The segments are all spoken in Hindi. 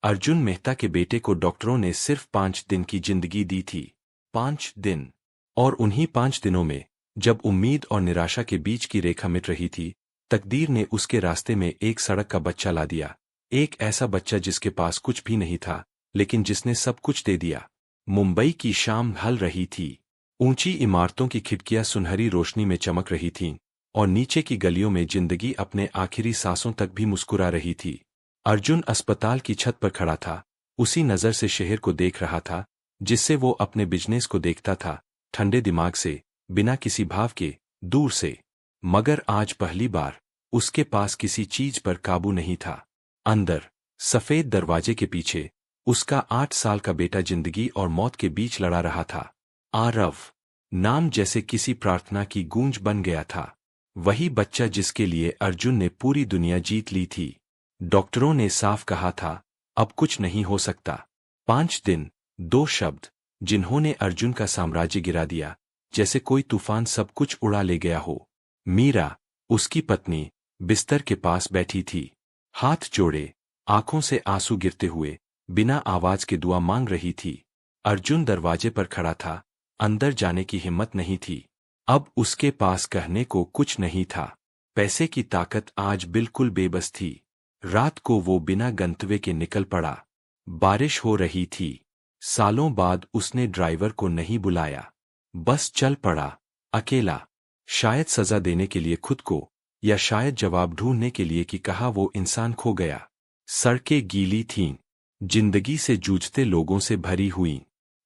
अर्जुन मेहता के बेटे को डॉक्टरों ने सिर्फ 5 दिन की जिंदगी दी थी। 5 दिन। और उन्हीं 5 दिनों में, जब उम्मीद और निराशा के बीच की रेखा मिट रही थी, तकदीर ने उसके रास्ते में एक सड़क का बच्चा ला दिया। एक ऐसा बच्चा जिसके पास कुछ भी नहीं था, लेकिन जिसने सब कुछ दे दिया। मुंबई की शाम ढल रही थी। ऊंची इमारतों की खिड़कियां सुनहरी रोशनी में चमक रही थीं, और नीचे की गलियों में जिंदगी अपने आखिरी सांसों तक भी मुस्कुरा रही थी। अर्जुन अस्पताल की छत पर खड़ा था, उसी नज़र से शहर को देख रहा था, जिससे वो अपने बिजनेस को देखता था, ठंडे दिमाग से, बिना किसी भाव के, दूर से। मगर आज पहली बार, उसके पास किसी चीज पर काबू नहीं था। अंदर, सफेद दरवाजे के पीछे, उसका 8 साल का बेटा जिंदगी और मौत के बीच लड़ा रहा था। आरव। नाम जैसे किसी प्रार्थना की गूंज बन गया था। वही बच्चा जिसके लिए अर्जुन ने पूरी दुनिया जीत ली थी। डॉक्टरों ने साफ कहा था, अब कुछ नहीं हो सकता। 5 दिन, 2 शब्द, जिन्होंने अर्जुन का साम्राज्य गिरा दिया, जैसे कोई तूफान सब कुछ उड़ा ले गया हो। मीरा, उसकी पत्नी, बिस्तर के पास बैठी थी। हाथ जोड़े, आंखों से आंसू गिरते हुए, बिना आवाज के दुआ मांग रही थी। अर्जुन दरवाजे पर खड़ा था, अंदर जाने की हिम्मत नहीं थी। अब उसके पास कहने को कुछ नहीं था। पैसे की ताकत आज बिल्कुल बेबस थी। रात को वो बिना गंतव्य के निकल पड़ा। बारिश हो रही थी। सालों बाद उसने ड्राइवर को नहीं बुलाया। बस चल पड़ा, अकेला। शायद सजा देने के लिए खुद को, या शायद जवाब ढूंढने के लिए कि कहाँ वो इंसान खो गया। सड़कें गीली थीं, जिंदगी से जूझते लोगों से भरी हुईं,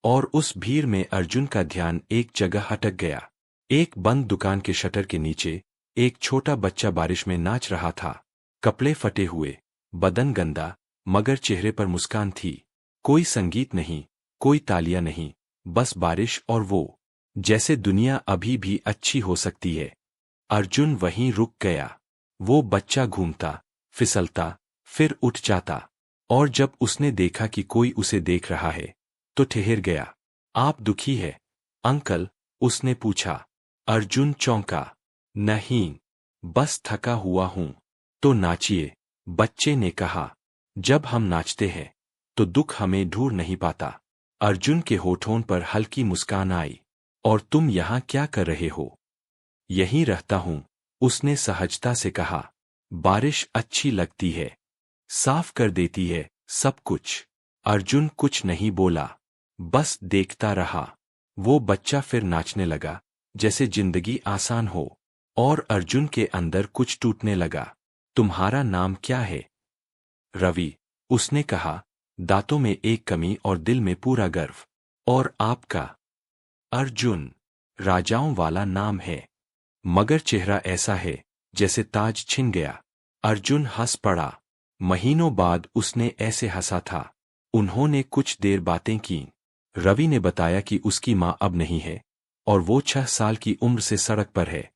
और उस भीड़ में अर्जुन का ध्यान एक जगह हटक गया। एक बंद दुकान के शटर के नीचे, एक छोटा बच्चा बारिश में नाच रहा था। कपड़े फटे हुए, बदन गंदा, मगर चेहरे पर मुस्कान थी। कोई संगीत नहीं, कोई तालियां नहीं, बस बारिश और वो, जैसे दुनिया अभी भी अच्छी हो सकती है। अर्जुन वहीं रुक गया। वो बच्चा घूमता, फिसलता, फिर उठ जाता, और जब उसने देखा कि कोई उसे देख रहा है, तो ठहर गया। आप दुखी है, अंकल? उसने पूछा। अर्जुन चौंका। नहीं, बस थका हुआ हूं। तो नाचिए, बच्चे ने कहा। जब हम नाचते हैं, तो दुख हमें ढूंढ नहीं पाता। अर्जुन के होठों पर हल्की मुस्कान आई। और तुम यहाँ क्या कर रहे हो? यहीं रहता हूं, उसने सहजता से कहा। बारिश अच्छी लगती है, साफ कर देती है सब कुछ। अर्जुन कुछ नहीं बोला, बस देखता रहा। वो बच्चा फिर नाचने लगा, जैसे जिंदगी आसान हो, और अर्जुन के अंदर कुछ टूटने लगा। तुम्हारा नाम क्या है? रवि, उसने कहा, दांतों में एक कमी और दिल में पूरा गर्व। और आपका? अर्जुन। राजाओं वाला नाम है, मगर चेहरा ऐसा है जैसे ताज छिन गया। अर्जुन हंस पड़ा। महीनों बाद उसने ऐसे हंसा था। उन्होंने कुछ देर बातें की। रवि ने बताया कि उसकी माँ अब नहीं है, और वो 6 साल की उम्र से सड़क पर है।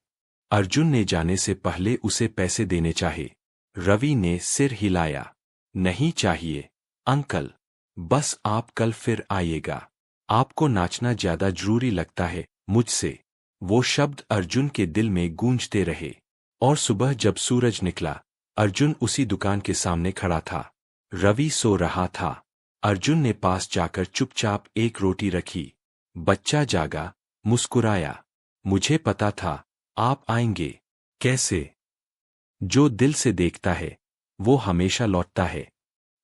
अर्जुन ने जाने से पहले उसे पैसे देने चाहे। रवि ने सिर हिलाया। नहीं चाहिए, अंकल। बस आप कल फिर आइएगा। आपको नाचना ज्यादा जरूरी लगता है मुझसे। वो शब्द अर्जुन के दिल में गूंजते रहे। और सुबह जब सूरज निकला, अर्जुन उसी दुकान के सामने खड़ा था। रवि सो रहा था। अर्जुन ने पास जाकर चुपचाप एक रोटी रखी। बच्चा जागा, मुस्कुराया। मुझे पता था, आप आएंगे। कैसे? जो दिल से देखता है, वो हमेशा लौटता है।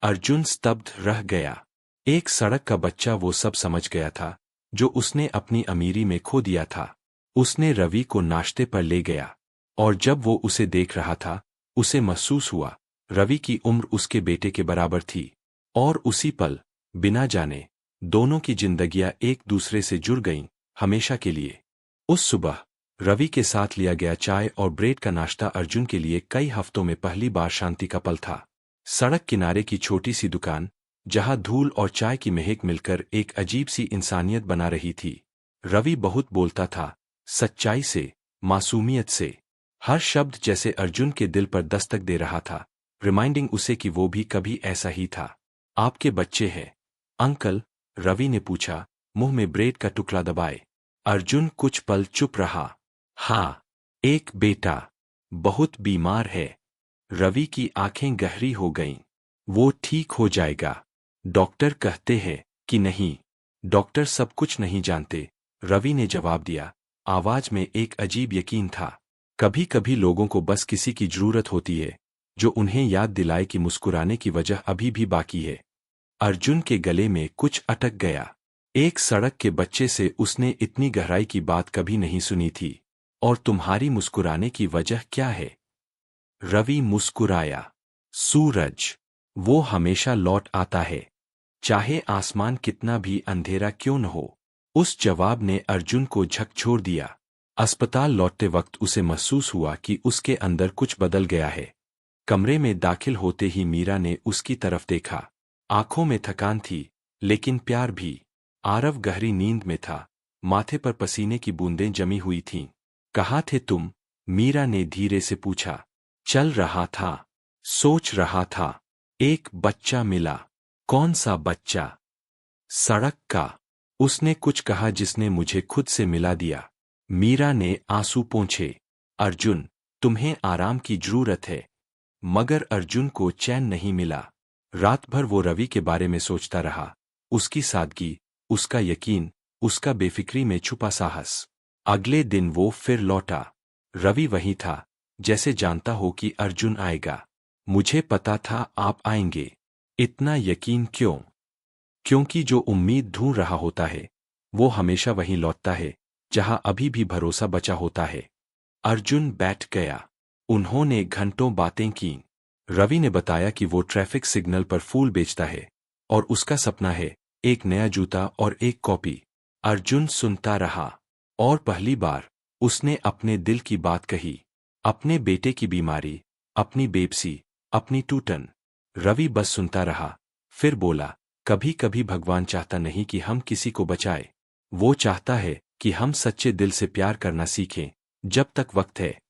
अर्जुन स्तब्ध रह गया। एक सड़क का बच्चा वो सब समझ गया था, जो उसने अपनी अमीरी में खो दिया था। उसने रवि को नाश्ते पर ले गया, और जब वो उसे देख रहा था, उसे महसूस हुआ, रवि की उम्र उसके बेटे के बराबर थी। और उसी पल, बिना जाने, दोनों की जिंदगियां एक दूसरे से जुड़ गईं, हमेशा के लिए। उस सुबह, रवि के साथ लिया गया चाय और ब्रेड का नाश्ता अर्जुन के लिए कई हफ्तों में पहली बार शांति का पल था। सड़क किनारे की छोटी सी दुकान, जहां धूल और चाय की महक मिलकर एक अजीब सी इंसानियत बना रही थी। रवि बहुत बोलता था, सच्चाई से, मासूमियत से। हर शब्द जैसे अर्जुन के दिल पर दस्तक दे रहा था, रिमाइंडिंग उसे कि वो भी कभी ऐसा ही था। आपके बच्चे हैं, अंकल? रवि ने पूछा, मुंह में ब्रेड का टुकड़ा दबाए। अर्जुन कुछ पल चुप रहा। हाँ, एक बेटा, बहुत बीमार है। रवि की आंखें गहरी हो गईं। वो ठीक हो जाएगा। डॉक्टर कहते हैं कि नहीं। डॉक्टर सब कुछ नहीं जानते, रवि ने जवाब दिया। आवाज में एक अजीब यकीन था। कभी कभी लोगों को बस किसी की जरूरत होती है जो उन्हें याद दिलाए कि मुस्कुराने की वजह अभी भी बाकी है। अर्जुन के गले में कुछ अटक गया। एक सड़क के बच्चे से उसने इतनी गहराई की बात कभी नहीं सुनी थी। और तुम्हारी मुस्कुराने की वजह क्या है? रवि मुस्कुराया। सूरज। वो हमेशा लौट आता है, चाहे आसमान कितना भी अंधेरा क्यों न हो। उस जवाब ने अर्जुन को झकझोर दिया। अस्पताल लौटते वक्त उसे महसूस हुआ कि उसके अंदर कुछ बदल गया है। कमरे में दाखिल होते ही मीरा ने उसकी तरफ देखा। आंखों में थकान थी, लेकिन प्यार भी। आरव गहरी नींद में था, माथे पर पसीने की बूंदें जमी हुई थीं। कहाँ थे तुम? मीरा ने धीरे से पूछा। चल रहा था, सोच रहा था। एक बच्चा मिला। कौन सा बच्चा? सड़क का। उसने कुछ कहा जिसने मुझे खुद से मिला दिया। मीरा ने आंसू पोंछे। अर्जुन, तुम्हें आराम की जरूरत है। मगर अर्जुन को चैन नहीं मिला। रात भर वो रवि के बारे में सोचता रहा। उसकी सादगी, उसका यकीन, उसका बेफिक्री में छुपा साहस। अगले दिन वो फिर लौटा। रवि वही था, जैसे जानता हो कि अर्जुन आएगा। मुझे पता था आप आएंगे। इतना यकीन क्यों? क्योंकि जो उम्मीद ढूंढ रहा होता है वो हमेशा वहीं लौटता है जहां अभी भी भरोसा बचा होता है। अर्जुन बैठ गया। उन्होंने घंटों बातें की। रवि ने बताया कि वो ट्रैफिक सिग्नल पर फूल बेचता है और उसका सपना है एक नया जूता और एक कॉपी। अर्जुन सुनता रहा। और पहली बार उसने अपने दिल की बात कही। अपने बेटे की बीमारी, अपनी बेबसी, अपनी टूटन। रवि बस सुनता रहा, फिर बोला, कभी कभी भगवान चाहता नहीं कि हम किसी को बचाए। वो चाहता है कि हम सच्चे दिल से प्यार करना सीखें, जब तक वक्त है।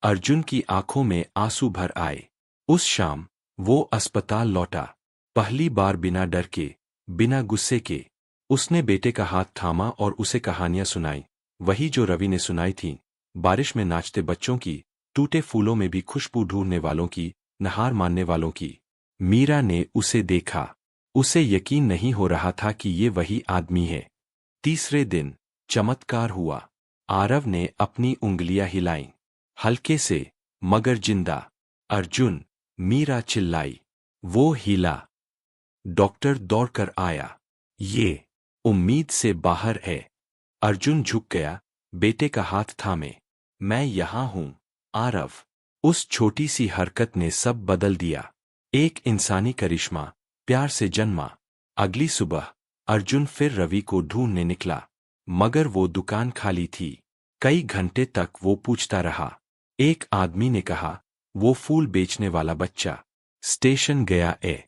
अर्जुन की आंखों में आंसू भर आए। उस शाम वो अस्पताल लौटा। पहली बार बिना डर के, बिना गुस्से के। उसने बेटे का हाथ थामा और उसे कहानियां सुनाई, वही जो रवि ने सुनाई थीं। बारिश में नाचते बच्चों की, टूटे फूलों में भी खुशबू ढूंढने वालों की, नहार मानने वालों की। मीरा ने उसे देखा। उसे यकीन नहीं हो रहा था कि ये वही आदमी है। तीसरे दिन चमत्कार हुआ। आरव ने अपनी उंगलियां हिलाईं, हल्के से मगर जिंदा। अर्जुन, मीरा चिल्लाई। वो हिला। डॉक्टर दौड़कर आया। ये उम्मीद से बाहर है। अर्जुन झुक गया, बेटे का हाथ थामे। मैं यहां हूं आरव। उस छोटी सी हरकत ने सब बदल दिया। एक इंसानी करिश्मा, प्यार से जन्मा। अगली सुबह अर्जुन फिर रवि को ढूंढने निकला, मगर वो दुकान खाली थी। कई घंटे तक वो पूछता रहा। एक आदमी ने कहा, वो फूल बेचने वाला बच्चा स्टेशन गया है।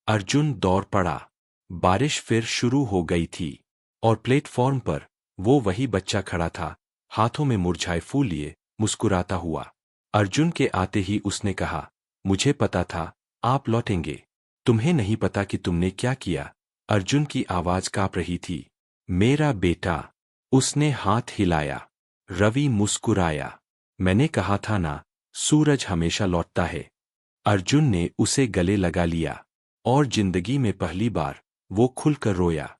अर्जुन दौड़ पड़ा। बारिश फिर शुरू हो गई थी और प्लेटफॉर्म पर वो वही बच्चा खड़ा था, हाथों में मुरझाए फूल लिए, मुस्कुराता हुआ। अर्जुन के आते ही उसने कहा, मुझे पता था आप लौटेंगे। तुम्हें नहीं पता कि तुमने क्या किया। अर्जुन की आवाज कांप रही थी। मेरा बेटा। उसने हाथ हिलाया। रवि मुस्कुराया। मैंने कहा था ना, सूरज हमेशा लौटता है। अर्जुन ने उसे गले लगा लिया और जिंदगी में पहली बार वो खुलकर रोया।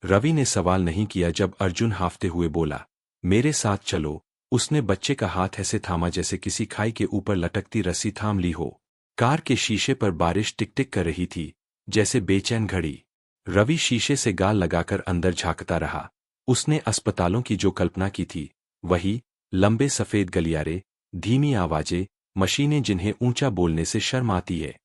रवि ने सवाल नहीं किया जब अर्जुन हाफते हुए बोला, मेरे साथ चलो। उसने बच्चे का हाथ ऐसे थामा जैसे किसी खाई के ऊपर लटकती रस्सी थाम ली हो। कार के शीशे पर बारिश टिक टिक कर रही थी, जैसे बेचैन घड़ी। रवि शीशे से गाल लगाकर अंदर झांकता रहा। उसने अस्पतालों की जो कल्पना की थी, वही लंबे सफेद गलियारे, धीमी आवाजें, मशीनें जिन्हें ऊंचा बोलने से शर्म आती है।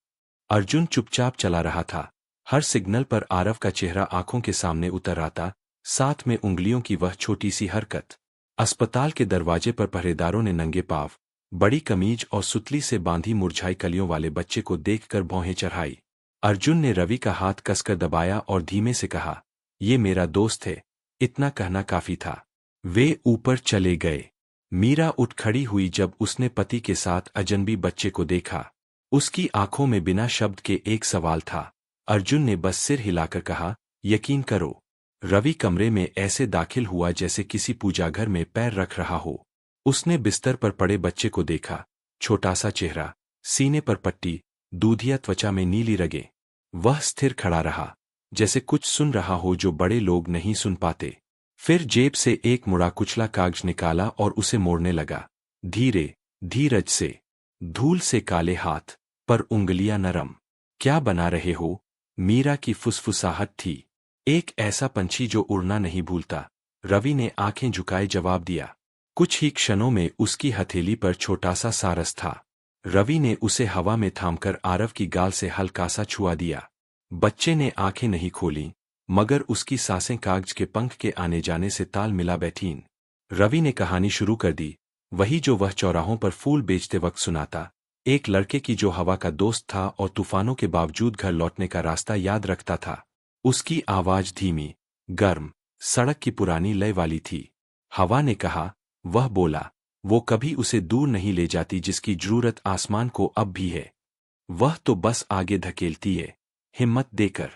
अर्जुन चुपचाप चला रहा था। हर सिग्नल पर आरव का चेहरा आंखों के सामने उतर आता, साथ में उंगलियों की वह छोटी सी हरकत। अस्पताल के दरवाजे पर पहरेदारों ने नंगे पांव, बड़ी कमीज और सुतली से बांधी मुरझाई कलियों वाले बच्चे को देखकर भौहें चढ़ाई। अर्जुन ने रवि का हाथ कसकर दबाया और धीमे से कहा, ये मेरा दोस्त है। इतना कहना काफी था। वे ऊपर चले गए। मीरा उठ खड़ी हुई जब उसने पति के साथ अजनबी बच्चे को देखा। उसकी आंखों में बिना शब्द के एक सवाल था। अर्जुन ने बस सिर हिलाकर कहा, यकीन करो। रवि कमरे में ऐसे दाखिल हुआ जैसे किसी पूजाघर में पैर रख रहा हो। उसने बिस्तर पर पड़े बच्चे को देखा। छोटा सा चेहरा, सीने पर पट्टी, दूधिया त्वचा में नीली रगें। वह स्थिर खड़ा रहा, जैसे कुछ सुन रहा हो जो बड़े लोग नहीं सुन पाते। फिर जेब से एक मुड़ा कुचला कागज निकाला और उसे मोड़ने लगा। धीरे, धीरज से। धूल से काले हाथ, पर उंगलियां नरम। क्या बना रहे हो? मीरा की फुसफुसाहट थी। एक ऐसा पंछी जो उड़ना नहीं भूलता। रवि ने आंखें झुकाए जवाब दिया। कुछ ही क्षणों में उसकी हथेली पर छोटा सा सारस था। रवि ने उसे हवा में थामकर आरव की गाल से हल्का सा छुआ दिया। बच्चे ने आंखें नहीं खोलीं, मगर उसकी सांसें कागज के पंख के आने जाने से ताल मिला बैठीं। रवि ने कहानी शुरू कर दी, वही जो वह चौराहों पर फूल बेचते वक्त सुनाता। एक लड़के की जो हवा का दोस्त था और तूफानों के बावजूद घर लौटने का रास्ता याद रखता था। उसकी आवाज धीमी, गर्म, सड़क की पुरानी लय वाली थी। हवा ने कहा, वह बोला, वो कभी उसे दूर नहीं ले जाती जिसकी जरूरत आसमान को अब भी है। वह तो बस आगे धकेलती है, हिम्मत देकर।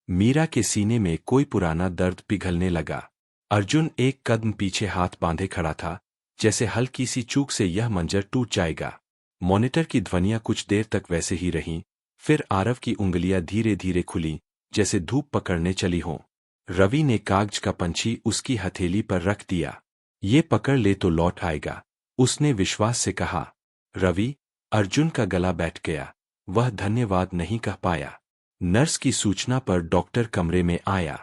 मीरा के सीने में कोई पुराना दर्द पिघलने लगा। अर्जुन एक कदम पीछे हाथ बांधे खड़ा था, जैसे हल्की सी चूक से यह मंजर टूट जाएगा। मॉनिटर की ध्वनियां कुछ देर तक वैसे ही रहीं, फिर आरव की उंगलियां धीरे धीरे खुलीं, जैसे धूप पकड़ने चली हों। रवि ने कागज का पंछी उसकी हथेली पर रख दिया। ये पकड़ ले तो लौट आएगा, उसने विश्वास से कहा। रवि, अर्जुन का गला बैठ गया। वह धन्यवाद नहीं कह पाया। नर्स की सूचना पर डॉक्टर कमरे में आया।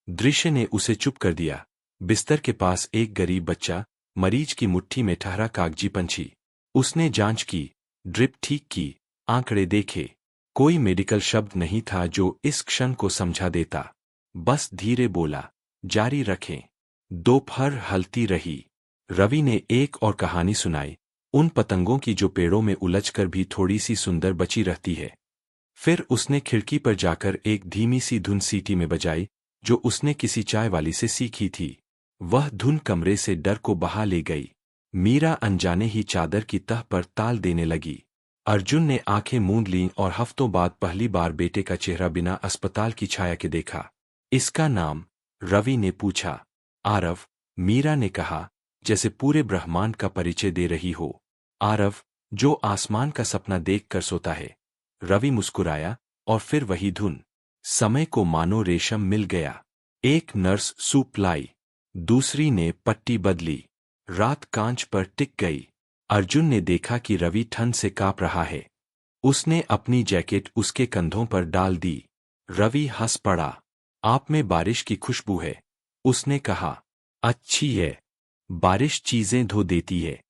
दृश्य ने उसे चुप कर दिया। बिस्तर के पास एक गरीब बच्चा, मरीज की मुट्ठी में ठहरा कागजी पंछी। उसने जांच की, ड्रिप ठीक की, आंकड़े देखे। कोई मेडिकल शब्द नहीं था जो इस क्षण को समझा देता। बस धीरे बोला, जारी रखें। दोपहर हलती रही। रवि ने एक और कहानी सुनाई, उन पतंगों की जो पेड़ों में उलझकर भी थोड़ी सी सुंदर बची रहती है। फिर उसने खिड़की पर जाकर एक धीमी सी धुन सीटी में बजाई, जो उसने किसी चाय वाली से सीखी थी। वह धुन कमरे से डर को बहा ले गई। मीरा अनजाने ही चादर की तह पर ताल देने लगी। अर्जुन ने आंखें मूंद लीं और हफ्तों बाद पहली बार बेटे का चेहरा बिना अस्पताल की छाया के देखा। इसका नाम? रवि ने पूछा। आरव, मीरा ने कहा, जैसे पूरे ब्रह्मांड का परिचय दे रही हो। आरव, जो आसमान का सपना देखकर सोता है। रवि मुस्कुराया, और फिर वही धुन। समय को मानो रेशम मिल गया। एक नर्स सूप लाई, दूसरी ने पट्टी बदली। रात कांच पर टिक गई। अर्जुन ने देखा कि रवि ठंड से कांप रहा है। उसने अपनी जैकेट उसके कंधों पर डाल दी। रवि हंस पड़ा। आप में बारिश की खुशबू है, उसने कहा। अच्छी है। बारिश चीजें धो देती है।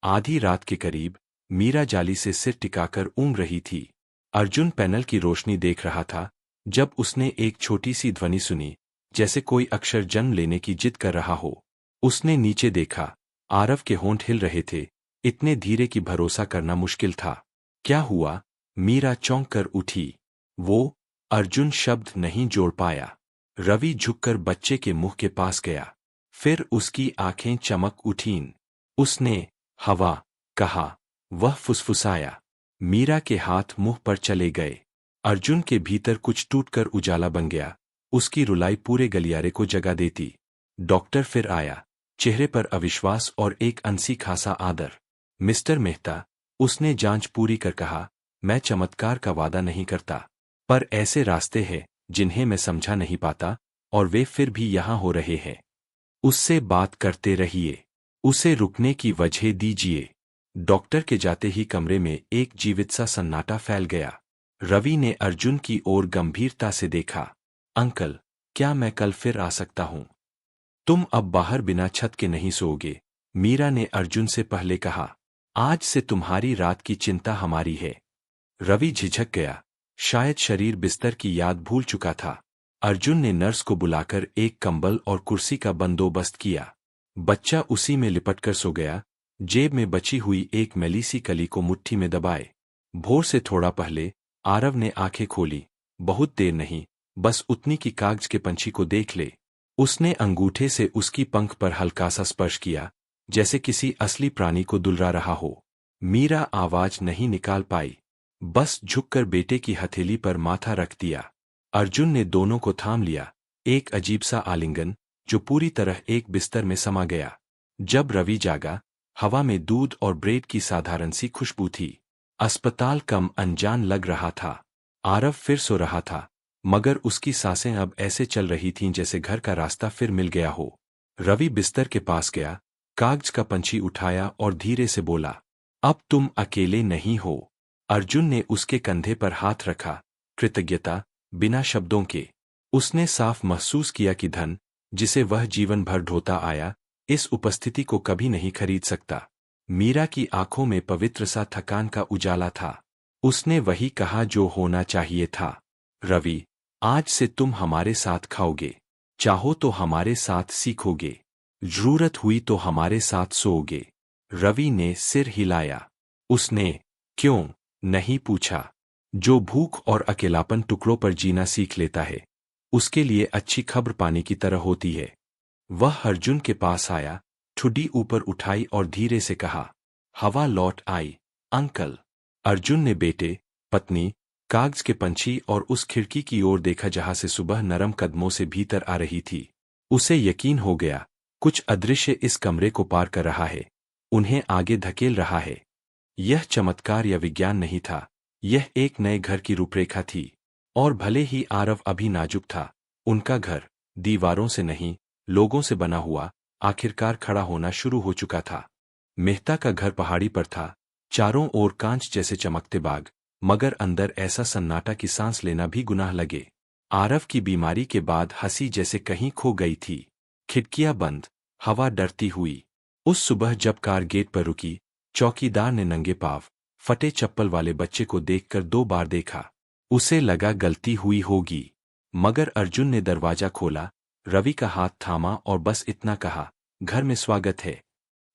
आधी रात के करीब मीरा जाली से सिर टिकाकर ऊँग रही थी। अर्जुन पैनल की रोशनी देख रहा था, जब उसने एक छोटी सी ध्वनि सुनी, जैसे कोई अक्षर जन्म लेने की जिद कर रहा हो। उसने नीचे देखा। आरव के होंठ हिल रहे थे, इतने धीरे कि भरोसा करना मुश्किल था। क्या हुआ? मीरा चौंक कर उठी। वो, अर्जुन शब्द नहीं जोड़ पाया। रवि झुककर बच्चे के मुंह के पास गया। फिर उसकी आंखें चमक उठीं। उसने हवा कहा। वह फुसफुसाया। मीरा के हाथ मुंह पर चले गए। अर्जुन के भीतर कुछ टूटकर उजाला बन गया। उसकी रुलाई पूरे गलियारे को जगा देती। डॉक्टर फिर आया, चेहरे पर अविश्वास और एक अनसी खासा आदर। मिस्टर मेहता, उसने जांच पूरी कर कहा, मैं चमत्कार का वादा नहीं करता, पर ऐसे रास्ते हैं जिन्हें मैं समझा नहीं पाता, और वे फिर भी यहाँ हो रहे हैं। उससे बात करते रहिए, उसे रुकने की वजह दीजिए। डॉक्टर के जाते ही कमरे में एक जीवित सा सन्नाटा फैल गया। रवि ने अर्जुन की ओर गंभीरता से देखा। अंकल, क्या मैं कल फिर आ सकता हूँ? तुम अब बाहर बिना छत के नहीं सोओगे, मीरा ने अर्जुन से पहले कहा। आज से तुम्हारी रात की चिंता हमारी है। रवि झिझक गया, शायद शरीर बिस्तर की याद भूल चुका था। अर्जुन ने नर्स को बुलाकर एक कंबल और कुर्सी का बंदोबस्त किया। बच्चा उसी में लिपटकर सो गया, जेब में बची हुई एक मैली सी कली को मुट्ठी में दबाए। भोर से थोड़ा पहले आरव ने आंखें खोली। बहुत देर नहीं, बस उतनी कि कागज के पंछी को देख ले। उसने अंगूठे से उसकी पंख पर हल्का सा स्पर्श किया, जैसे किसी असली प्राणी को दुलरा रहा हो। मीरा आवाज नहीं निकाल पाई, बस झुककर बेटे की हथेली पर माथा रख दिया। अर्जुन ने दोनों को थाम लिया, एक अजीब सा आलिंगन जो पूरी तरह एक बिस्तर में समा गया। जब रवि जागा, हवा में दूध और ब्रेड की साधारण सी खुशबू थी। अस्पताल कम अनजान लग रहा था। आरव फिर सो रहा था, मगर उसकी सांसें अब ऐसे चल रही थीं जैसे घर का रास्ता फिर मिल गया हो। रवि बिस्तर के पास गया, कागज का पंछी उठाया और धीरे से बोला, अब तुम अकेले नहीं हो। अर्जुन ने उसके कंधे पर हाथ रखा, कृतज्ञता, बिना शब्दों के। उसने साफ महसूस किया कि धन, जिसे वह जीवन भर ढोता आया, इस उपस्थिति को कभी नहीं खरीद सकता। मीरा की आंखों में पवित्र सा थकान का उजाला था। उसने वही कहा जो होना चाहिए था। रवि, आज से तुम हमारे साथ खाओगे, चाहो तो हमारे साथ सीखोगे, जरूरत हुई तो हमारे साथ सोओगे। रवि ने सिर हिलाया। उसने क्यों नहीं पूछा। जो भूख और अकेलापन टुकड़ों पर जीना सीख लेता है, उसके लिए अच्छी खबर पानी की तरह होती है। वह अर्जुन के पास आया, ठुड्डी ऊपर उठाई और धीरे से कहा, हवा लौट आई, अंकल। अर्जुन ने बेटे, पत्नी, कागज के पंछी और उस खिड़की की ओर देखा जहां से सुबह नरम कदमों से भीतर आ रही थी। उसे यकीन हो गया, कुछ अदृश्य इस कमरे को पार कर रहा है, उन्हें आगे धकेल रहा है। यह चमत्कार या विज्ञान नहीं था, यह एक नए घर की रूपरेखा थी। और भले ही आरव अभी नाजुक था, उनका घर, दीवारों से नहीं, लोगों से बना हुआ, आखिरकार खड़ा होना शुरू हो चुका था। मेहता का घर पहाड़ी पर था, चारों ओर कांच जैसे चमकते बाग, मगर अंदर ऐसा सन्नाटा कि सांस लेना भी गुनाह लगे। आरव की बीमारी के बाद हंसी जैसे कहीं खो गई थी। खिड़कियां बंद, हवा डरती हुई। उस सुबह जब कार गेट पर रुकी, चौकीदार ने नंगे पांव, फटे चप्पल वाले बच्चे को देखकर 2 बार देखा। उसे लगा गलती हुई होगी, मगर अर्जुन ने दरवाजा खोला, रवि का हाथ थामा और बस इतना कहा, घर में स्वागत है।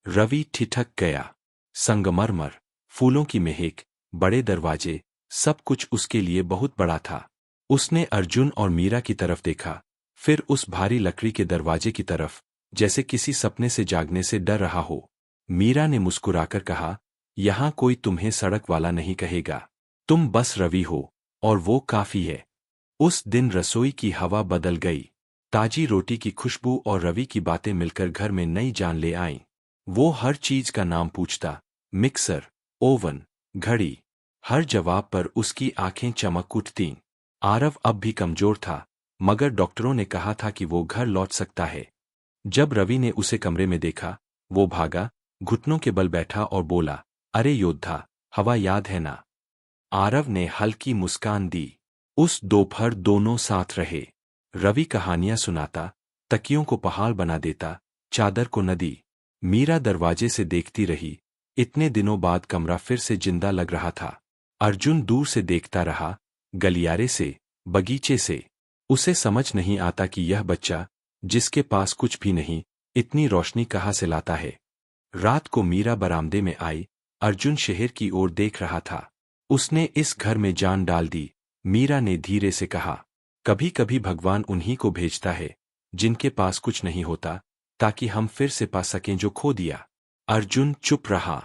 रवि ठिठक गया। संगमरमर, फूलों की महक, बड़े दरवाजे, सब कुछ उसके लिए बहुत बड़ा था। उसने अर्जुन और मीरा की तरफ देखा, फिर उस भारी लकड़ी के दरवाजे की तरफ, जैसे किसी सपने से जागने से डर रहा हो। मीरा ने मुस्कुराकर कहा, यहां कोई तुम्हें सड़क वाला नहीं कहेगा, तुम बस रवि हो, और वो काफी है। उस दिन रसोई की हवा बदल गई। ताजी रोटी की खुशबू और रवि की बातें मिलकर घर में नई जान ले आईं। वो हर चीज का नाम पूछता, मिक्सर, ओवन, घड़ी। हर जवाब पर उसकी आंखें चमक उठतीं। आरव अब भी कमजोर था, मगर डॉक्टरों ने कहा था कि वो घर लौट सकता है। जब रवि ने उसे कमरे में देखा, वो भागा, घुटनों के बल बैठा और बोला, अरे योद्धा, हवा याद है ना। आरव ने हल्की मुस्कान दी। उस दोपहर दोनों साथ रहे। रवि कहानियां सुनाता, तकियों को पहाड़ बना देता, चादर को नदी। मीरा दरवाजे से देखती रही। इतने दिनों बाद कमरा फिर से जिंदा लग रहा था। अर्जुन दूर से देखता रहा, गलियारे से, बगीचे से। उसे समझ नहीं आता कि यह बच्चा, जिसके पास कुछ भी नहीं, इतनी रोशनी कहाँ से लाता है। रात को मीरा बरामदे में आई। अर्जुन शहर की ओर देख रहा था। उसने इस घर में जान डाल दी। मीरा ने धीरे से कहा, कभी कभी भगवान उन्हीं को भेजता है, जिनके पास कुछ नहीं होता, ताकि हम फिर से पा सकें जो खो दिया। अर्जुन चुप रहा,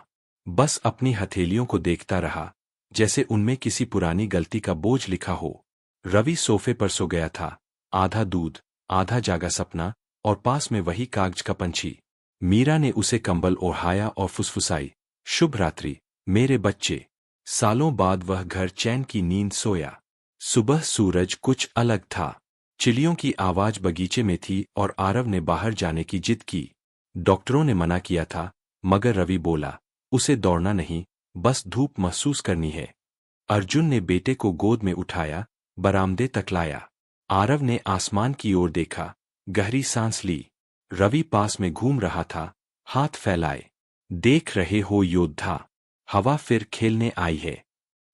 बस अपनी हथेलियों को देखता रहा, जैसे उनमें किसी पुरानी गलती का बोझ लिखा हो। रवि सोफे पर सो गया था, आधा दूध, आधा जागा सपना, और पास में वही कागज का पंछी। मीरा ने उसे कंबल ओढ़ाया और फुसफुसाई, शुभ रात्रि, मेरे बच्चे। सालों बाद वह घर चैन की नींद सोया। सुबह सूरज कुछ अलग था। चिड़ियों की आवाज बगीचे में थी और आरव ने बाहर जाने की जिद की। डॉक्टरों ने मना किया था, मगर रवि बोला, उसे दौड़ना नहीं, बस धूप महसूस करनी है। अर्जुन ने बेटे को गोद में उठाया, बरामदे तक लाया। आरव ने आसमान की ओर देखा, गहरी सांस ली। रवि पास में घूम रहा था, हाथ फैलाए। देख रहे हो योद्धा, हवा फिर खेलने आई है।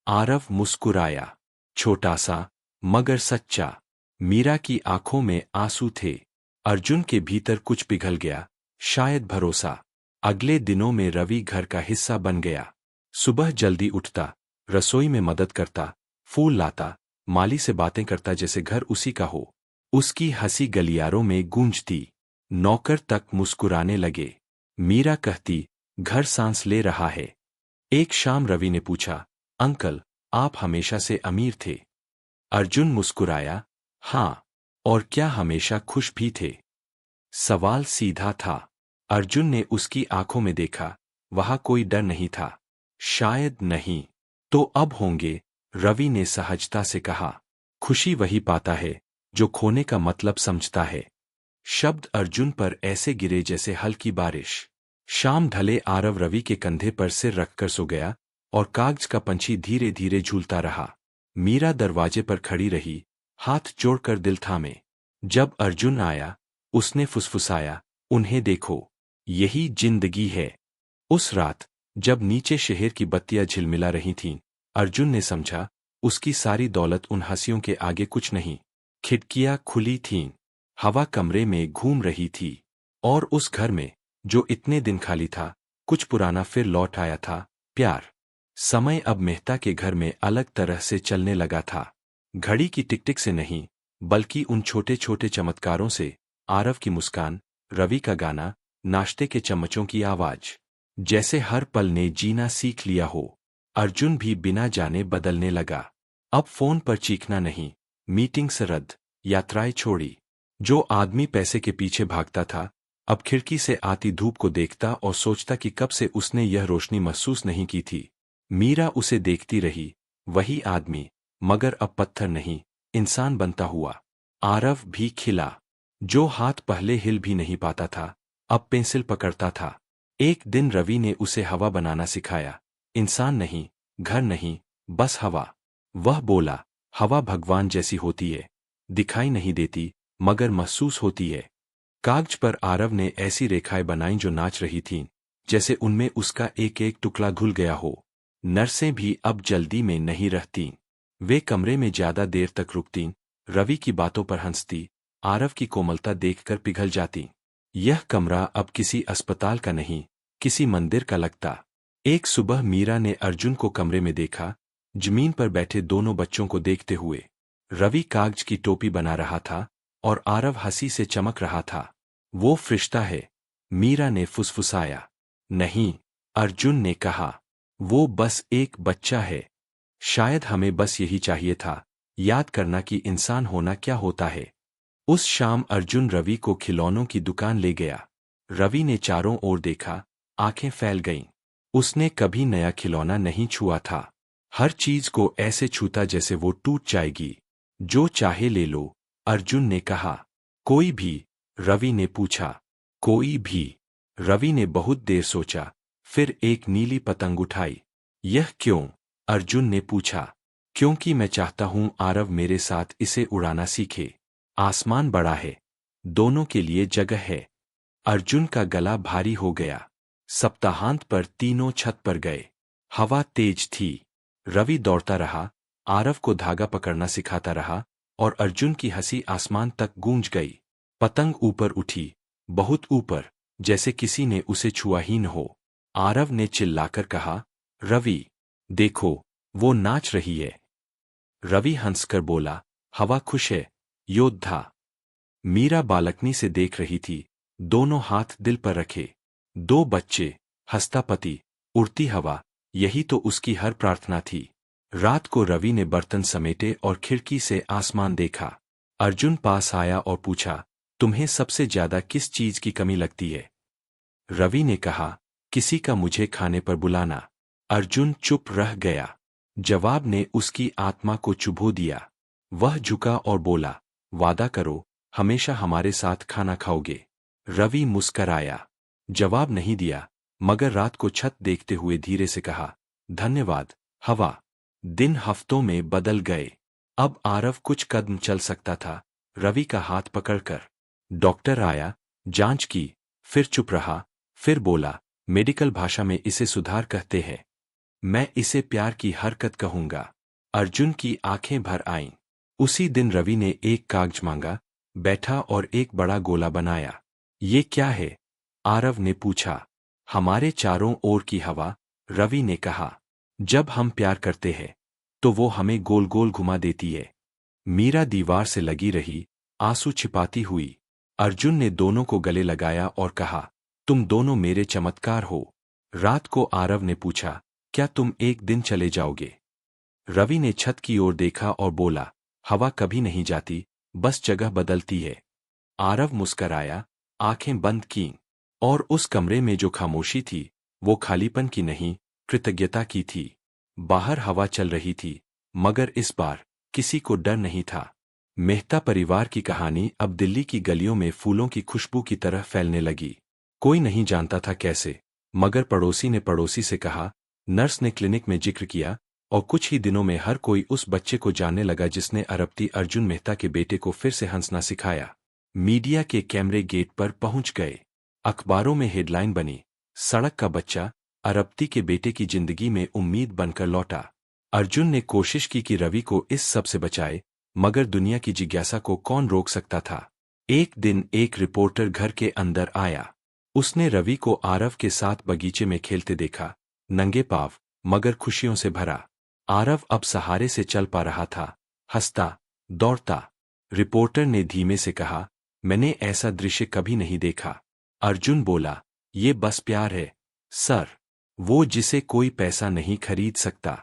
आरव मुस्कुराया, छोटा सा, मगर सच्चा। मीरा की आंखों में आंसू थे। अर्जुन के भीतर कुछ पिघल गया, शायद भरोसा। अगले दिनों में रवि घर का हिस्सा बन गया। सुबह जल्दी उठता, रसोई में मदद करता, फूल लाता, माली से बातें करता जैसे घर उसी का हो। उसकी हंसी गलियारों में गूंजती। नौकर तक मुस्कुराने लगे। मीरा कहती, घर सांस ले रहा है। एक शाम रवि ने पूछा, अंकल, आप हमेशा से अमीर थे? अर्जुन मुस्कुराया, हाँ। और क्या हमेशा खुश भी थे? सवाल सीधा था। अर्जुन ने उसकी आंखों में देखा, वहां कोई डर नहीं था। शायद नहीं, तो अब होंगे, रवि ने सहजता से कहा। खुशी वही पाता है जो खोने का मतलब समझता है। शब्द अर्जुन पर ऐसे गिरे जैसे हल्की बारिश। शाम ढले आरव रवि के कंधे पर सिर रखकर सो गया और कागज का पंछी धीरे धीरे झूलता रहा। मीरा दरवाजे पर खड़ी रही, हाथ जोड़कर दिल थामे। जब अर्जुन आया, उसने फुसफुसाया, उन्हें देखो, यही जिंदगी है। उस रात, जब नीचे शहर की बत्तियां झिलमिला रही थीं, अर्जुन ने समझा, उसकी सारी दौलत उन हंसियों के आगे कुछ नहीं। खिड़कियां खुली थीं, हवा कमरे में घूम रही थी, और उस घर में, जो इतने दिन खाली था, कुछ पुराना फिर लौट आया था, प्यार। समय अब मेहता के घर में अलग तरह से चलने लगा था। घड़ी की टिक-टिक से नहीं, बल्कि उन छोटे छोटे चमत्कारों से, आरव की मुस्कान, रवि का गाना, नाश्ते के चम्मचों की आवाज। जैसे हर पल ने जीना सीख लिया हो। अर्जुन भी बिना जाने बदलने लगा। अब फोन पर चीखना नहीं, मीटिंग्स रद्द, यात्राएं छोड़ी। जो आदमी पैसे के पीछे भागता था, अब खिड़की से आती धूप को देखता और सोचता कि कब से उसने यह रोशनी महसूस नहीं की थी। मीरा उसे देखती रही, वही आदमी, मगर अब पत्थर नहीं, इंसान बनता हुआ। आरव भी खिला। जो हाथ पहले हिल भी नहीं पाता था, अब पेंसिल पकड़ता था। एक दिन रवि ने उसे हवा बनाना सिखाया। इंसान नहीं, घर नहीं, बस हवा। वह बोला, हवा भगवान जैसी होती है, दिखाई नहीं देती, मगर महसूस होती है। कागज पर आरव ने ऐसी रेखाएं बनाई जो नाच रही थीं, जैसे उनमें उसका एक एक टुकड़ा घुल गया हो। नर्सें भी अब जल्दी में नहीं रहतीं। वे कमरे में ज्यादा देर तक रुकतीं, रवि की बातों पर हंसती, आरव की कोमलता देखकर पिघल जाती। यह कमरा अब किसी अस्पताल का नहीं, किसी मंदिर का लगता। एक सुबह मीरा ने अर्जुन को कमरे में देखा, जमीन पर बैठे दोनों बच्चों को देखते हुए। रवि कागज की टोपी बना रहा था, और आरव हंसी से चमक रहा था। वो फरिश्ता है, मीरा ने फुसफुसाया। नहीं, अर्जुन ने कहा, वो बस एक बच्चा है। शायद हमें बस यही चाहिए था, याद करना कि इंसान होना क्या होता है। उस शाम अर्जुन रवि को खिलौनों की दुकान ले गया। रवि ने चारों ओर देखा, आंखें फैल गईं। उसने कभी नया खिलौना नहीं छुआ था। हर चीज को ऐसे छूता जैसे वो टूट जाएगी। जो चाहे ले लो, अर्जुन ने कहा। कोई भी? रवि ने पूछा। कोई भी। रवि ने बहुत देर सोचा, फिर एक नीली पतंग उठाई। यह क्यों? अर्जुन ने पूछा। क्योंकि मैं चाहता हूं आरव मेरे साथ इसे उड़ाना सीखे। आसमान बड़ा है, दोनों के लिए जगह है। अर्जुन का गला भारी हो गया। सप्ताहांत पर तीनों छत पर गए। हवा तेज थी। रवि दौड़ता रहा, आरव को धागा पकड़ना सिखाता रहा, और अर्जुन की हंसी आसमान तक गूंज गई। पतंग ऊपर उठी, बहुत ऊपर, जैसे किसी ने उसे छुआ ही न हो। आरव ने चिल्लाकर कहा, रवि, देखो, वो नाच रही है। रवि हंसकर बोला, हवा खुश है, योद्धा। मीरा बालकनी से देख रही थी, दोनों हाथ दिल पर रखे। दो बच्चे, हंसता पति, उड़ती हवा, यही तो उसकी हर प्रार्थना थी। रात को रवि ने बर्तन समेटे और खिड़की से आसमान देखा। अर्जुन पास आया और पूछा, तुम्हें सबसे ज्यादा किस चीज की कमी लगती है? रवि ने कहा, किसी का मुझे खाने पर बुलाना। अर्जुन चुप रह गया। जवाब ने उसकी आत्मा को चुभो दिया। वह झुका और बोला, वादा करो, हमेशा हमारे साथ खाना खाओगे। रवि मुस्कराया। जवाब नहीं दिया, मगर रात को छत देखते हुए धीरे से कहा, धन्यवाद, हवा। दिन हफ्तों में बदल गए। अब आरव कुछ कदम चल सकता था, रवि का हाथ पकड़कर। डॉक्टर आया, जांच की, फिर चुप रहा, फिर बोला, मेडिकल भाषा में इसे सुधार कहते हैं। मैं इसे प्यार की हरकत कहूंगा। अर्जुन की आंखें भर आईं। उसी दिन रवि ने एक कागज मांगा, बैठा और एक बड़ा गोला बनाया। ये क्या है? आरव ने पूछा। हमारे चारों ओर की हवा, रवि ने कहा। जब हम प्यार करते हैं, तो वो हमें गोल गोल घुमा देती है। मीरा दीवार से लगी रही, आंसू छिपाती हुई। अर्जुन ने दोनों को गले लगाया और कहा, तुम दोनों मेरे चमत्कार हो। रात को आरव ने पूछा, क्या तुम एक दिन चले जाओगे? रवि ने छत की ओर देखा और बोला, हवा कभी नहीं जाती, बस जगह बदलती है। आरव मुस्कराया, आंखें बंद कीं, और उस कमरे में जो खामोशी थी, वो खालीपन की नहीं, कृतज्ञता की थी। बाहर हवा चल रही थी, मगर इस बार किसी को डर नहीं था। मेहता परिवार की कहानी अब दिल्ली की गलियों में फूलों की खुशबू की तरह फैलने लगी। कोई नहीं जानता था कैसे, मगर पड़ोसी ने पड़ोसी से कहा, नर्स ने क्लिनिक में जिक्र किया, और कुछ ही दिनों में हर कोई उस बच्चे को जानने लगा जिसने अरबती अर्जुन मेहता के बेटे को फिर से हंसना सिखाया। मीडिया के कैमरे गेट पर पहुंच गए। अखबारों में हेडलाइन बनी, सड़क का बच्चा अरबती के बेटे की जिंदगी में उम्मीद बनकर लौटा। अर्जुन ने कोशिश की कि रवि को इस सब से बचाए, मगर दुनिया की जिज्ञासा को कौन रोक सकता था। एक दिन एक रिपोर्टर घर के अंदर आया। उसने रवि को आरव के साथ बगीचे में खेलते देखा, नंगे पांव, मगर खुशियों से भरा। आरव अब सहारे से चल पा रहा था, हंसता, दौड़ता। रिपोर्टर ने धीमे से कहा, मैंने ऐसा दृश्य कभी नहीं देखा। अर्जुन बोला, ये बस प्यार है सर, वो जिसे कोई पैसा नहीं खरीद सकता।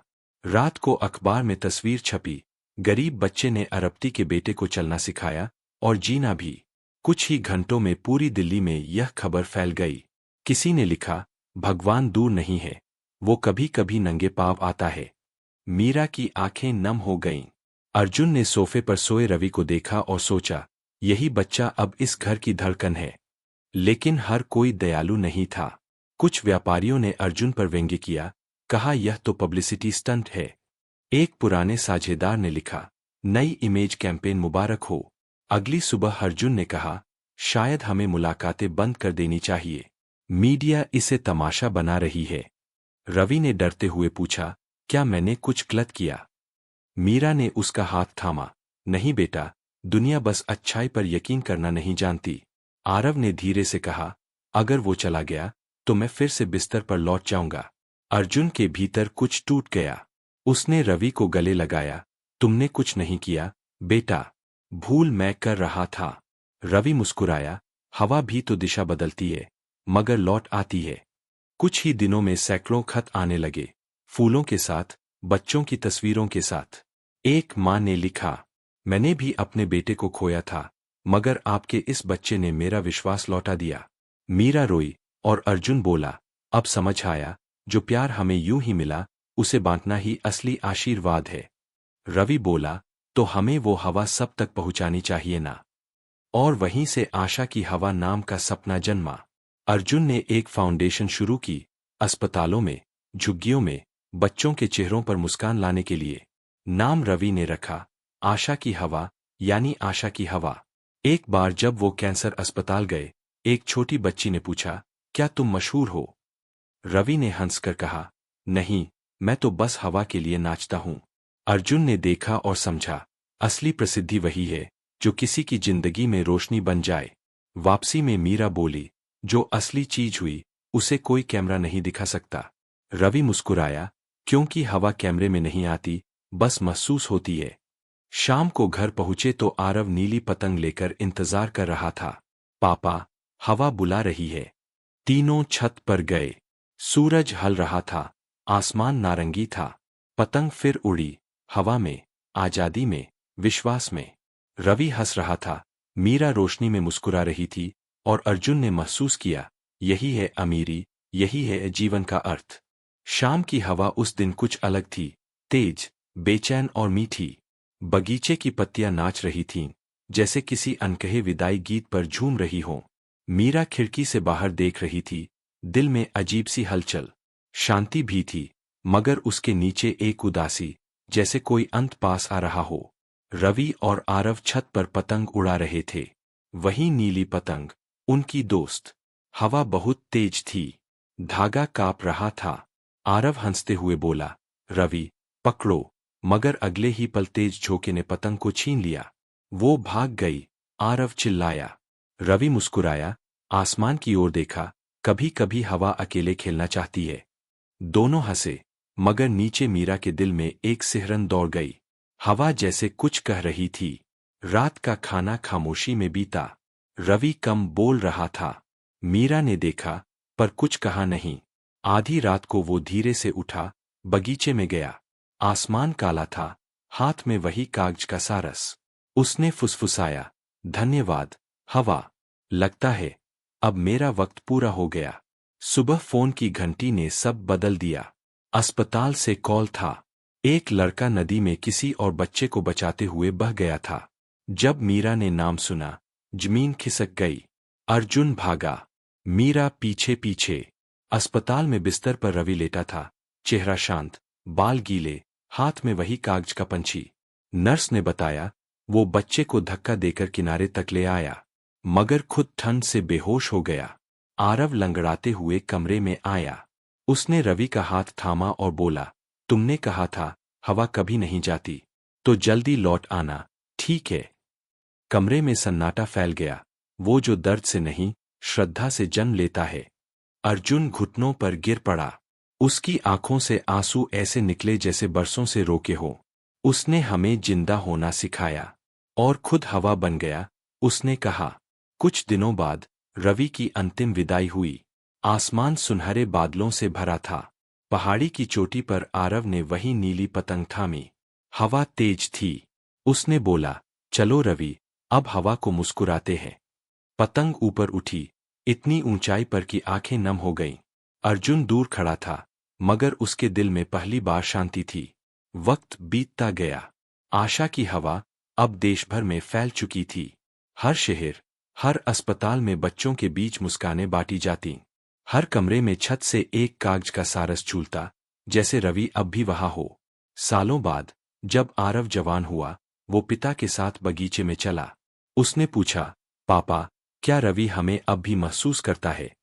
रात को अखबार में तस्वीर छपी, गरीब बच्चे ने अरबती के बेटे को चलना सिखाया और जीना भी। कुछ ही घंटों में पूरी दिल्ली में यह खबर फैल गई। किसी ने लिखा, भगवान दूर नहीं है, वो कभी कभी नंगे पांव आता है। मीरा की आंखें नम हो गईं। अर्जुन ने सोफे पर सोए रवि को देखा और सोचा, यही बच्चा अब इस घर की धड़कन है। लेकिन हर कोई दयालु नहीं था। कुछ व्यापारियों ने अर्जुन पर व्यंग्य किया, कहा यह तो पब्लिसिटी स्टंट है। एक पुराने साझेदार ने लिखा, नई इमेज कैंपेन मुबारक हो। अगली सुबह अर्जुन ने कहा, शायद हमें मुलाकातें बंद कर देनी चाहिए, मीडिया इसे तमाशा बना रही है। रवि ने डरते हुए पूछा, क्या मैंने कुछ गलत किया? मीरा ने उसका हाथ थामा, नहीं बेटा, दुनिया बस अच्छाई पर यकीन करना नहीं जानती। आरव ने धीरे से कहा, अगर वो चला गया तो मैं फिर से बिस्तर पर लौट जाऊंगा। अर्जुन के भीतर कुछ टूट गया। उसने रवि को गले लगाया, तुमने कुछ नहीं किया बेटा, भूल मैं कर रहा था। रवि मुस्कुराया, हवा भी तो दिशा बदलती है, मगर लौट आती है। कुछ ही दिनों में सैकड़ों खत आने लगे, फूलों के साथ, बच्चों की तस्वीरों के साथ। एक माँ ने लिखा, मैंने भी अपने बेटे को खोया था, मगर आपके इस बच्चे ने मेरा विश्वास लौटा दिया। मीरा रोई और अर्जुन बोला, अब समझ आया, जो प्यार हमें यूं ही मिला, उसे बांटना ही असली आशीर्वाद है। रवि बोला, तो हमें वो हवा सब तक पहुंचानी चाहिए ना। और वहीं से आशा की हवा नाम का सपना जन्मा। अर्जुन ने एक फाउंडेशन शुरू की, अस्पतालों में, झुग्गियों में, बच्चों के चेहरों पर मुस्कान लाने के लिए। नाम रवि ने रखा, आशा की हवा, यानी आशा की हवा। एक बार जब वो कैंसर अस्पताल गए, एक छोटी बच्ची ने पूछा, क्या तुम मशहूर हो? रवि ने हंसकर कहा, नहीं, मैं तो बस हवा के लिए नाचता हूं। अर्जुन ने देखा और समझा, असली प्रसिद्धि वही है जो किसी की जिंदगी में रोशनी बन जाए। वापसी में मीरा बोली, जो असली चीज हुई उसे कोई कैमरा नहीं दिखा सकता। रवि मुस्कुराया, क्योंकि हवा कैमरे में नहीं आती, बस महसूस होती है। शाम को घर पहुंचे तो आरव नीली पतंग लेकर इंतजार कर रहा था। पापा, हवा बुला रही है। तीनों छत पर गए। सूरज हल रहा था, आसमान नारंगी था। पतंग फिर उड़ी, हवा में, आजादी में, विश्वास में। रवि हंस रहा था, मीरा रोशनी में मुस्कुरा रही थी, और अर्जुन ने महसूस किया, यही है अमीरी, यही है जीवन का अर्थ। शाम की हवा उस दिन कुछ अलग थी, तेज, बेचैन और मीठी। बगीचे की पत्तियां नाच रही थीं, जैसे किसी अनकहे विदाई गीत पर झूम रही हों। मीरा खिड़की से बाहर देख रही थी, दिल में अजीब सी हलचल। शांति भी थी, मगर उसके नीचे एक उदासी, जैसे कोई अंत पास आ रहा हो। रवि और आरव छत पर पतंग उड़ा रहे थे। वही नीली पतंग, उनकी दोस्त। हवा बहुत तेज थी, धागा कांप रहा था। आरव हंसते हुए बोला, रवि, पकड़ो, मगर अगले ही पल तेज झोंके ने पतंग को छीन लिया। वो भाग गई। आरव चिल्लाया। रवि मुस्कुराया, आसमान की ओर देखा, कभी कभी हवा अकेले खेलना चाहती है। दोनों हंसे, मगर नीचे मीरा के दिल में एक सिहरन दौड़ गई। हवा जैसे कुछ कह रही थी। रात का खाना खामोशी में बीता। रवि कम बोल रहा था। मीरा ने देखा, पर कुछ कहा नहीं। आधी रात को वो धीरे से उठा, बगीचे में गया। आसमान काला था, हाथ में वही कागज का सारस। उसने फुसफुसाया, धन्यवाद हवा, लगता है अब मेरा वक्त पूरा हो गया। सुबह फोन की घंटी ने सब बदल दिया। अस्पताल से कॉल था। एक लड़का नदी में किसी और बच्चे को बचाते हुए बह गया था। जब मीरा ने नाम सुना, जमीन खिसक गई। अर्जुन भागा, मीरा पीछे पीछे। अस्पताल में बिस्तर पर रवि लेटा था, चेहरा शांत, बाल गीले, हाथ में वही कागज का पंछी। नर्स ने बताया, वो बच्चे को धक्का देकर किनारे तक ले आया, मगर खुद ठंड से बेहोश हो गया। आरव लंगड़ाते हुए कमरे में आया। उसने रवि का हाथ थामा और बोला, तुमने कहा था हवा कभी नहीं जाती, तो जल्दी लौट आना, ठीक है? कमरे में सन्नाटा फैल गया। वो जो दर्द से नहीं, श्रद्धा से जन्म लेता है। अर्जुन घुटनों पर गिर पड़ा। उसकी आंखों से आंसू ऐसे निकले जैसे बरसों से रोके हो। उसने हमें जिंदा होना सिखाया और खुद हवा बन गया, उसने कहा। कुछ दिनों बाद रवि की अंतिम विदाई हुई। आसमान सुनहरे बादलों से भरा था। पहाड़ी की चोटी पर आरव ने वही नीली पतंग थामी। हवा तेज थी। उसने बोला, चलो रवि, अब हवा को मुस्कुराते हैं। पतंग ऊपर उठी, इतनी ऊंचाई पर कि आंखें नम हो गईं। अर्जुन दूर खड़ा था, मगर उसके दिल में पहली बार शांति थी। वक्त बीतता गया। आशा की हवा अब देश भर में फैल चुकी थी। हर शहर, हर अस्पताल में बच्चों के बीच मुस्कानें बांटी जातीं। हर कमरे में छत से एक कागज का सारस झूलता, जैसे रवि अब भी वहां हो। सालों बाद जब आरव जवान हुआ, वो पिता के साथ बगीचे में चला। उसने पूछा, पापा, क्या रवि हमें अब भी महसूस करता है?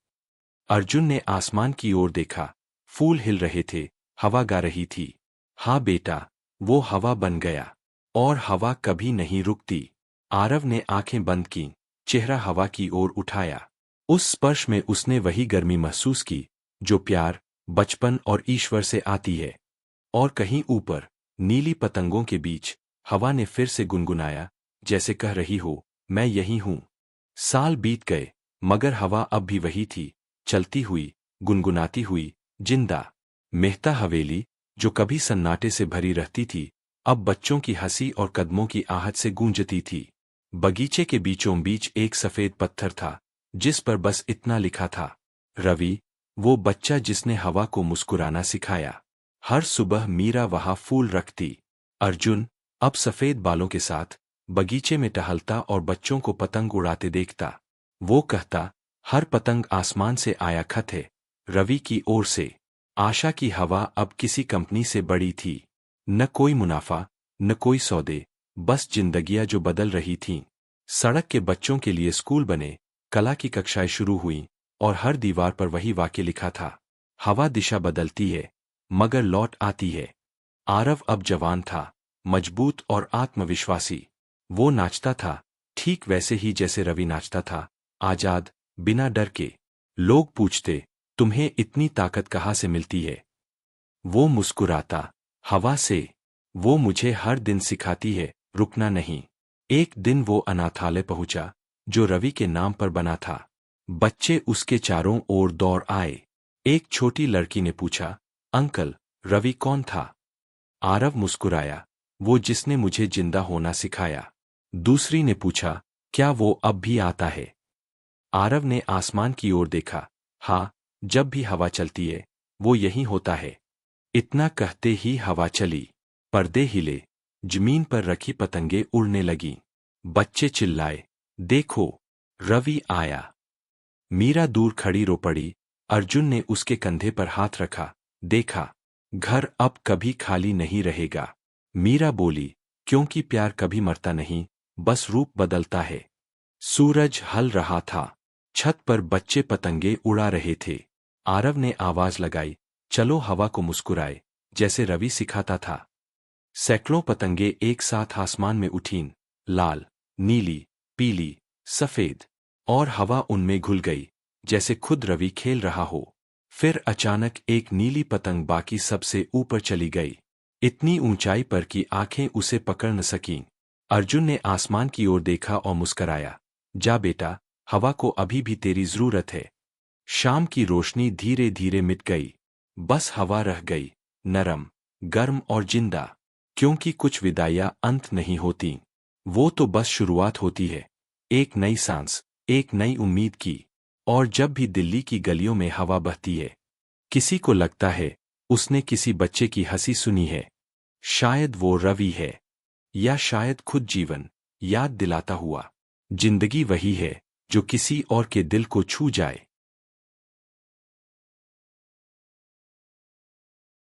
अर्जुन ने आसमान की ओर देखा। फूल हिल रहे थे, हवा गा रही थी। हाँ बेटा, वो हवा बन गया, और हवा कभी नहीं रुकती। आरव ने आंखें बंद कीं, चेहरा हवा की ओर उठाया। उस स्पर्श में उसने वही गर्मी महसूस की, जो प्यार, बचपन और ईश्वर से आती है। और कहीं ऊपर, नीली पतंगों के बीच, हवा ने फिर से गुनगुनाया, जैसे कह रही हो, मैं यही हूं। साल बीत गए, मगर हवा अब भी वही थी, चलती हुई, गुनगुनाती हुई, जिंदा। मेहता हवेली, जो कभी सन्नाटे से भरी रहती थी, अब बच्चों की हंसी और कदमों की आहट से गूंजती थी। बगीचे के बीचों बीच एक सफेद पत्थर था, जिस पर बस इतना लिखा था, रवि, वो बच्चा जिसने हवा को मुस्कुराना सिखाया। हर सुबह मीरा वहां फूल रखती। अर्जुन, अब सफेद बालों के साथ, बगीचे में टहलता और बच्चों को पतंग उड़ाते देखता। वो कहता, हर पतंग आसमान से आया खत है, रवि की ओर से। आशा की हवा अब किसी कंपनी से बड़ी थी। न कोई मुनाफा, न कोई सौदे, बस जिंदगियां जो बदल रही थीं। सड़क के बच्चों के लिए स्कूल बने, कला की कक्षाएं शुरू हुईं, और हर दीवार पर वही वाक्य लिखा था, हवा दिशा बदलती है, मगर लौट आती है। आरव अब जवान था, मजबूत और आत्मविश्वासी। वो नाचता था, ठीक वैसे ही जैसे रवि नाचता था, आजाद, बिना डर के। लोग पूछते, तुम्हें इतनी ताकत कहाँ से मिलती है? वो मुस्कुराता, हवा से। वो मुझे हर दिन सिखाती है, रुकना नहीं। एक दिन वो अनाथालय पहुंचा, जो रवि के नाम पर बना था। बच्चे उसके चारों ओर दौड़ आए। एक छोटी लड़की ने पूछा, अंकल, रवि कौन था? आरव मुस्कुराया, वो जिसने मुझे जिंदा होना सिखाया। दूसरी ने पूछा, क्या वो अब भी आता है? आरव ने आसमान की ओर देखा, हाँ, जब भी हवा चलती है, वो यहीं होता है। इतना कहते ही हवा चली। पर्दे हिले, जमीन पर रखी पतंगे उड़ने लगीं। बच्चे चिल्लाए, देखो, रवि आया। मीरा दूर खड़ी रो पड़ी। अर्जुन ने उसके कंधे पर हाथ रखा, देखा, घर अब कभी खाली नहीं रहेगा। मीरा बोली, क्योंकि प्यार कभी मरता नहीं, बस रूप बदलता है। सूरज हल रहा था। छत पर बच्चे पतंगे उड़ा रहे थे। आरव ने आवाज लगाई, चलो हवा को मुस्कुराए, जैसे रवि सिखाता था। सैकड़ों पतंगे एक साथ आसमान में उठीं, लाल, नीली, पीली, सफेद, और हवा उनमें घुल गई, जैसे खुद रवि खेल रहा हो। फिर अचानक एक नीली पतंग बाकी सबसे ऊपर चली गई, इतनी ऊंचाई पर कि आंखें उसे पकड़ न सकीं। अर्जुन ने आसमान की ओर देखा और मुस्कराया, जा बेटा, हवा को अभी भी तेरी जरूरत है। शाम की रोशनी धीरे धीरे मिट गई। बस हवा रह गई, नरम, गर्म और जिंदा। क्योंकि कुछ विदाइयां अंत नहीं होती, वो तो बस शुरुआत होती है। एक नई सांस, एक नई उम्मीद की। और जब भी दिल्ली की गलियों में हवा बहती है, किसी को लगता है उसने किसी बच्चे की हंसी सुनी है। शायद वो रवि है, या शायद खुद जीवन याद दिलाता हुआ। जिंदगी वही है जो किसी और के दिल को छू जाए,